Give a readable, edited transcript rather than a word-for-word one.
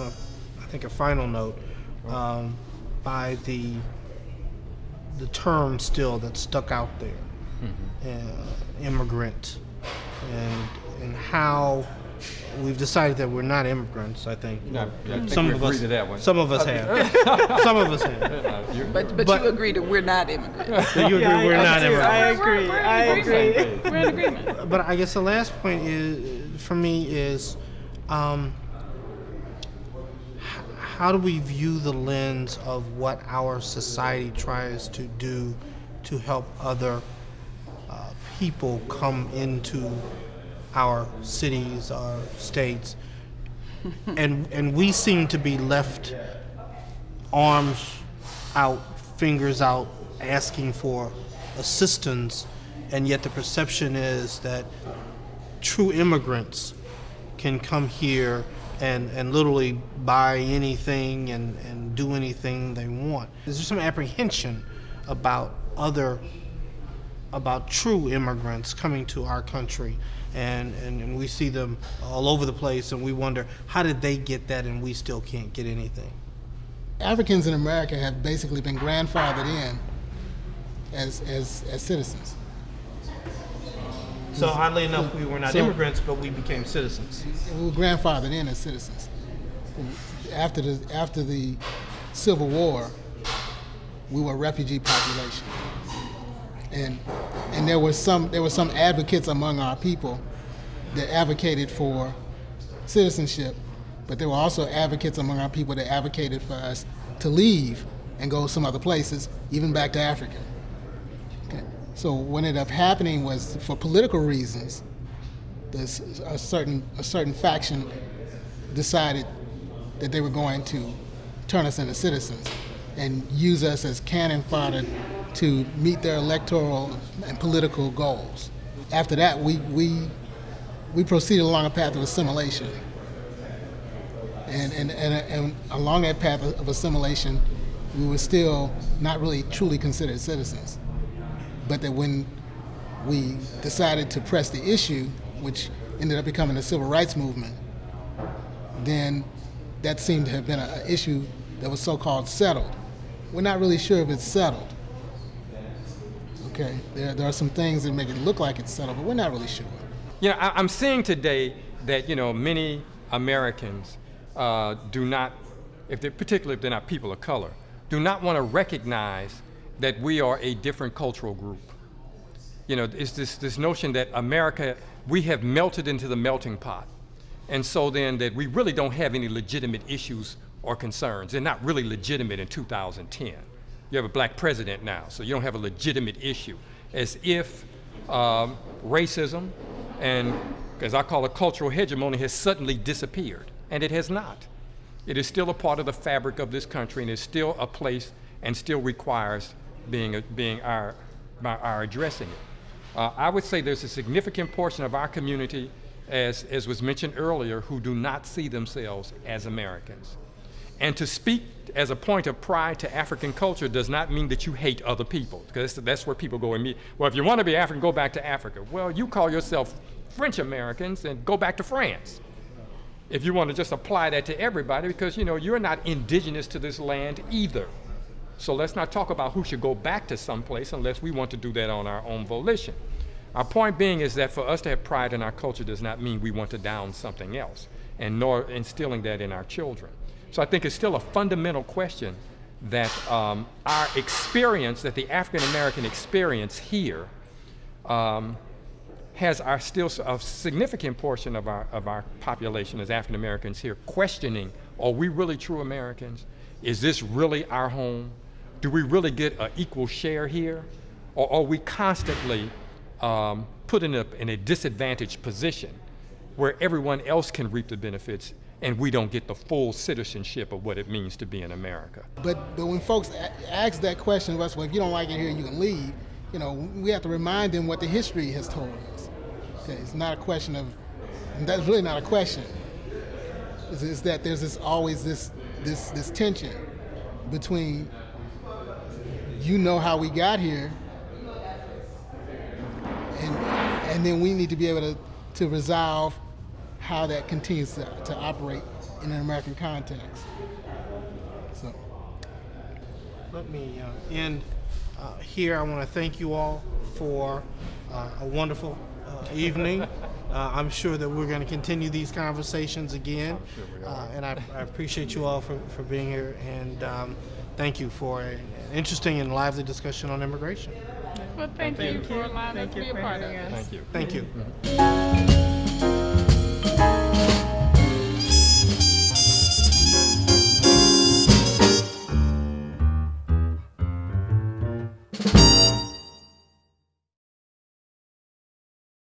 I think, a final note, by the term still that's stuck out there, immigrant, and how we've decided that we're not immigrants. I think some of us have. Some of us have. But you agree that we're not immigrants. So you agree we're not immigrants. I agree. We're in agreement. But I guess the last point is, for me, is how do we view the lens of what our society tries to do to help other people come into our cities, our states, and we seem to be left arms out, fingers out, asking for assistance, and yet the perception is that true immigrants can come here and literally buy anything and do anything they want. Is there some apprehension about true immigrants coming to our country, and we see them all over the place, and we wonder, how did they get that and we still can't get anything? Africans in America have basically been grandfathered in as citizens. So oddly enough, we were not immigrants, but we became citizens. We were grandfathered in as citizens. After the Civil War, we were a refugee population, and there were some advocates among our people that advocated for citizenship, but there were also advocates among our people that advocated for us to leave and go some other places, even back to Africa. Okay. So what ended up happening was, for political reasons, a certain faction decided that they were going to turn us into citizens and use us as cannon fodder to meet their electoral and political goals. After that, we proceeded along a path of assimilation. And along that path of assimilation, we were still not really truly considered citizens. But that when we decided to press the issue, which ended up becoming the civil rights movement, then that seemed to have been an issue that was so-called settled. We're not really sure if it's settled. Okay, there are some things that make it look like it's settled, but we're not really sure. You know, I'm seeing today that, you know, many Americans do not, particularly if they're not people of color, do not want to recognize that we are a different cultural group. You know, it's this notion that America, we have melted into the melting pot. And so then that we really don't have any legitimate issues or concerns. They're not really legitimate in 2010. You have a black president now, so you don't have a legitimate issue. As if racism and, as I call it, cultural hegemony has suddenly disappeared, and it has not. It is still a part of the fabric of this country, and is still a place and still requires our addressing it. I would say there's a significant portion of our community, as was mentioned earlier, who do not see themselves as Americans. And to speak as a point of pride to African culture does not mean that you hate other people, because that's where people go and meet. Well, if you want to be African, go back to Africa. Well, you call yourself French Americans and go back to France. If you want to just apply that to everybody, because, you know, you're not indigenous to this land either. So let's not talk about who should go back to someplace unless we want to do that on our own volition. Our point being is that for us to have pride in our culture does not mean we want to down something else, and nor instilling that in our children. So I think it's still a fundamental question that our experience, that the African American experience here, has still a significant portion of our population as African Americans here questioning, are we really true Americans? Is this really our home? Do we really get an equal share here? Or are we constantly put in a disadvantaged position where everyone else can reap the benefits and we don't get the full citizenship of what it means to be in America? But when folks ask that question of us, well, if you don't like it here, you can leave, you know, we have to remind them what the history has told us. Okay, it's not a question of, and that's really not a question, is that there's always this tension between, you know, how we got here, and then we need to be able to resolve how that continues to operate in an American context. So, let me end here. I want to thank you all for a wonderful evening. I'm sure that we're going to continue these conversations again. And I appreciate you all for being here. And thank you for an interesting and lively discussion on immigration. Well, thank you for allowing us to be a part of it. Thank you. Thank you. Mm-hmm.